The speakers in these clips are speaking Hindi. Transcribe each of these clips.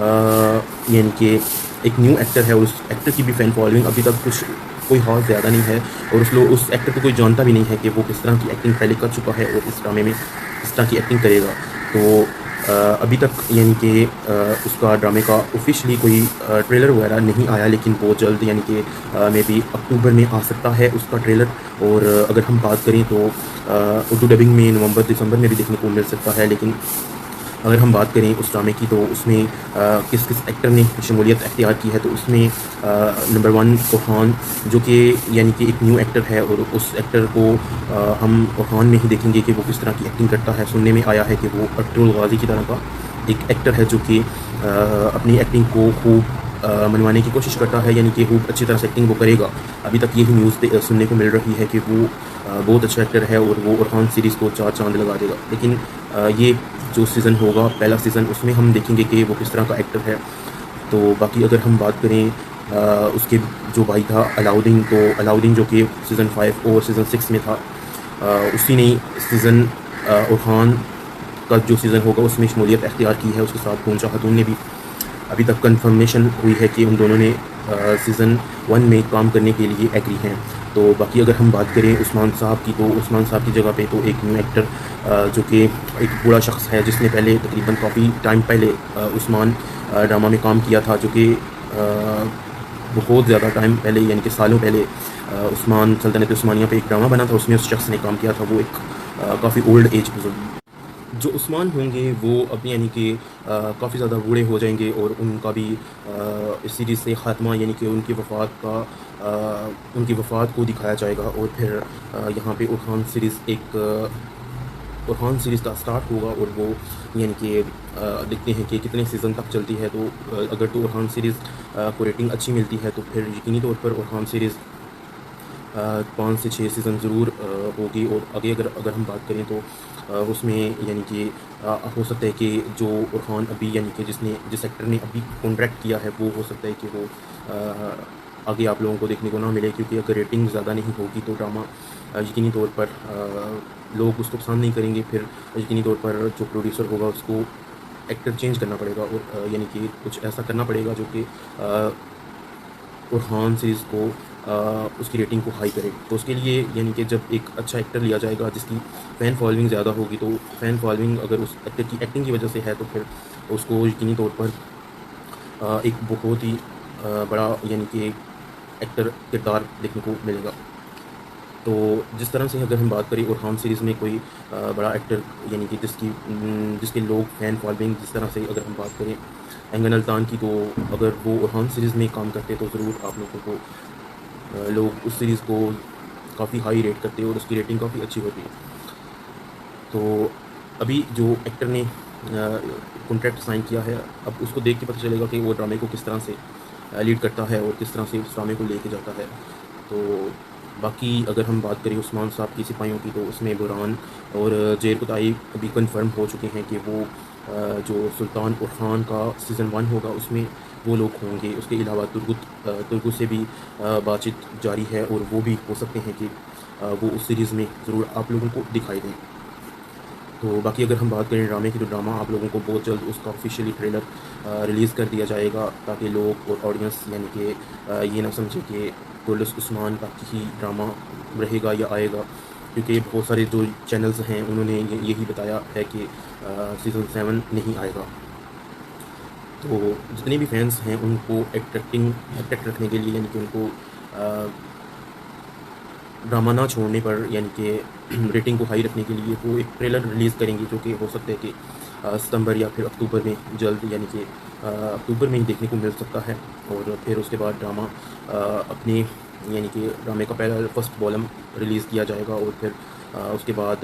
यानी कि एक न्यू एक्टर है और उस एक्टर की भी फ़ैन फॉलोइंग अभी तक कुछ कोई ख़ास ज़्यादा नहीं है, और उस एक्टर को कोई जानता भी नहीं है कि वो किस तरह की एक्टिंग पहले कर चुका है और इस ड्रामे में किस तरह की एक्टिंग करेगा। तो अभी तक यानी कि उसका ड्रामे का ऑफ़िशियली कोई ट्रेलर वगैरह नहीं आया, लेकिन वो जल्द यानी कि मे बी अक्टूबर में आ सकता है उसका ट्रेलर। और अगर हम बात करें तो उर्दू डबिंग में नवंबर दिसंबर में भी देखने को मिल सकता है। लेकिन अगर हम बात करें उस ड्रामे की, तो उसमें किस किस एक्टर ने शमूलियत अख्तियार की है, तो उसमें नंबर 1 ओरहान, जो कि यानी कि एक न्यू एक्टर है, और उस एक्टर को हम ओरहान में ही देखेंगे कि वो किस तरह की एक्टिंग करता है। सुनने में आया है कि वो अब्दुल गाज़ी की तरह का एक एक्टर है, जो कि अपनी एक्टिंग को खूब मनवाने की कोशिश करता है, यानी कि खूब अच्छी तरह से एक्टिंग वो करेगा। अभी तक यही न्यूज़ सुनने को मिल रही है कि वो बहुत अच्छा एक्टर है और वो ओरहान सीरीज़ को 4 चाँद लगा देगा। लेकिन ये जो सीज़न होगा, पहला सीज़न, उसमें हम देखेंगे कि वो किस तरह का एक्टर है। तो बाकी अगर हम बात करें उसके जो भाई था अलाउद्दीन, तो अलाउद्दीन जो कि सीज़न 5 और सीज़न 6 में था, उसी ने सीज़न ओरहान का जो सीज़न होगा उसमें शमूलियत अख्तियार की है। उसके साथ गोंचा खातून ने भी अभी तक कन्फर्मेशन हुई है कि उन दोनों ने सीज़न 1 में काम करने के लिए एग्री हैं। तो बाकी अगर हम बात करें उस्मान साहब की, तो उस्मान साहब की जगह पे तो एक न्यू एक्टर जो कि एक बूढ़ा शख्स है, जिसने पहले तकरीबन काफ़ी टाइम पहले उस्मान ड्रामा में काम किया था, जो कि बहुत ज़्यादा टाइम पहले यानी कि सालों पहले उस्मान सल्तनत उस्मानिया पे एक ड्रामा बना था, उसमें उस शख्स ने काम किया था। वो एक काफ़ी ओल्ड एज बुजुर्ग, जो उस्मान होंगे वो अब यानी कि काफ़ी ज़्यादा बूढ़े हो जाएंगे, और उनका भी इस सीरीज़ से ख़ात्मा यानी कि उनकी वफ़ात को दिखाया जाएगा। और फिर यहाँ पे ओरहान सीरीज़ का स्टार्ट होगा, और वो यानी कि देखते हैं कि कितने सीज़न तक चलती है। तो अगर तो ओरहान सीरीज़ को रेटिंग अच्छी मिलती है, तो फिर यकीनी तौर पर ओरहान सीरीज़ 5 से 6 सीज़न ज़रूर होगी। और आगे अगर अगर हम बात करें तो उसमें यानी कि हो सकता है कि जो ओरहान अभी यानी कि जिस एक्टर ने अभी कॉन्ट्रैक्ट किया है, वो हो सकता है कि वो आगे आप लोगों को देखने को ना मिले, क्योंकि अगर रेटिंग ज़्यादा नहीं होगी तो ड्रामा यकीनी तौर पर लोग उसको पसंद नहीं करेंगे। फिर यकीनी तौर पर जो प्रोड्यूसर होगा उसको एक्टर चेंज करना पड़ेगा, और यानी कि कुछ ऐसा करना पड़ेगा जो कि ओरहान सीरीज़ को उसकी रेटिंग को हाई करे। तो उसके लिए यानी कि जब एक अच्छा एक्टर लिया जाएगा जिसकी फ़ैन फॉलोइंग ज़्यादा होगी, तो फ़ैन फॉलोइंग अगर उस एक्टर की एक्टिंग की वजह से है, तो फिर उसको यकीनी तौर पर एक बहुत ही बड़ा यानी कि एक्टर किरदार देखने को मिलेगा। तो जिस तरह से अगर हम बात करें ओरहान सीरीज़ में कोई बड़ा एक्टर यानी कि जिसके लोग फ़ैन फॉलोइंग, जिस तरह से अगर हम बात करें एंगन अल्तान की, तो अगर वो ओरहान सीरीज़ में काम करते तो ज़रूर आप लोगों को लोग उस सीरीज़ को काफ़ी हाई रेट करते हैं और उसकी रेटिंग काफ़ी अच्छी होती है। तो अभी जो एक्टर ने कॉन्ट्रैक्ट साइन किया है, अब उसको देख के पता चलेगा कि वो ड्रामे को किस तरह से लीड करता है और किस तरह से उस ड्रामे को लेके जाता है। तो बाकी अगर हम बात करें उस्मान साहब की सिपाहियों की, तो उसमें बुरहान और जेर कुताई अभी कन्फर्म हो चुके हैं कि वो जो सुल्तान ओरहान का सीज़न 1 होगा उसमें वो लोग होंगे। उसके अलावा तुर्गुत से भी बातचीत जारी है, और वो भी हो सकते हैं कि वो उस सीरीज़ में ज़रूर आप लोगों को दिखाई दें। तो बाकी अगर हम बात करें ड्रामे की, तो ड्रामा आप लोगों को बहुत जल्द उसका ऑफिशियली ट्रेलर रिलीज़ कर दिया जाएगा, ताकि लोग और ऑडियंस यानी कि ये ना समझे कि गोलस उस्मान का ही ड्रामा रहेगा या आएगा, क्योंकि बहुत सारे जो चैनल्स हैं उन्होंने यही बताया है कि सीज़न 7 नहीं आएगा। तो जितने भी फैंस हैं उनको अट्रैक्ट रखने के लिए, यानी कि उनको ड्रामा ना छोड़ने पर, यानी कि रेटिंग को हाई रखने के लिए वो एक ट्रेलर रिलीज़ करेंगे, जो कि हो सकता है कि सितंबर या फिर अक्टूबर में जल्द, यानी कि अक्टूबर में ही देखने को मिल सकता है। और फिर उसके बाद ड्रामा अपने यानी कि ड्रामे का पहला फर्स्ट वॉल्यूम रिलीज़ किया जाएगा, और फिर उसके बाद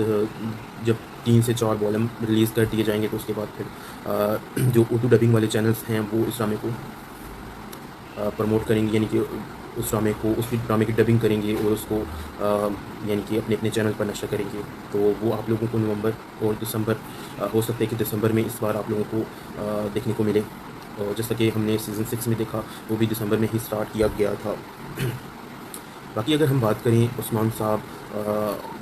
जब 3 से 4 वॉल्यूम रिलीज़ कर दिए जाएंगे, तो उसके बाद फिर जो उर्दू डबिंग वाले चैनल्स हैं वो इस ड्रामे को प्रमोट करेंगे, यानी कि उस ड्रामे की डबिंग करेंगे और उसको यानी कि अपने अपने चैनल पर नशर करेंगे। तो वो आप लोगों को नवंबर और दिसंबर, हो सकता है कि दिसंबर में इस बार आप लोगों को देखने को मिले, और जैसा कि हमने सीज़न 6 में देखा, वो भी दिसंबर में ही स्टार्ट किया गया था। बाकी अगर हम बात करें उस्मान साहब,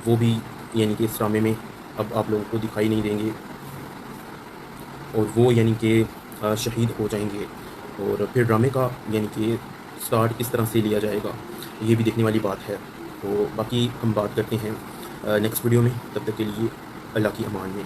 वो भी यानी कि इस ड्रामे में अब आप लोगों को दिखाई नहीं देंगे, और वो यानी कि शहीद हो जाएंगे, और फिर ड्रामे का यानी कि स्टार्ट किस तरह से लिया जाएगा, ये भी देखने वाली बात है। तो बाकी हम बात करते हैं नेक्स्ट वीडियो में। तब तक के लिए अल्लाह की अमान में।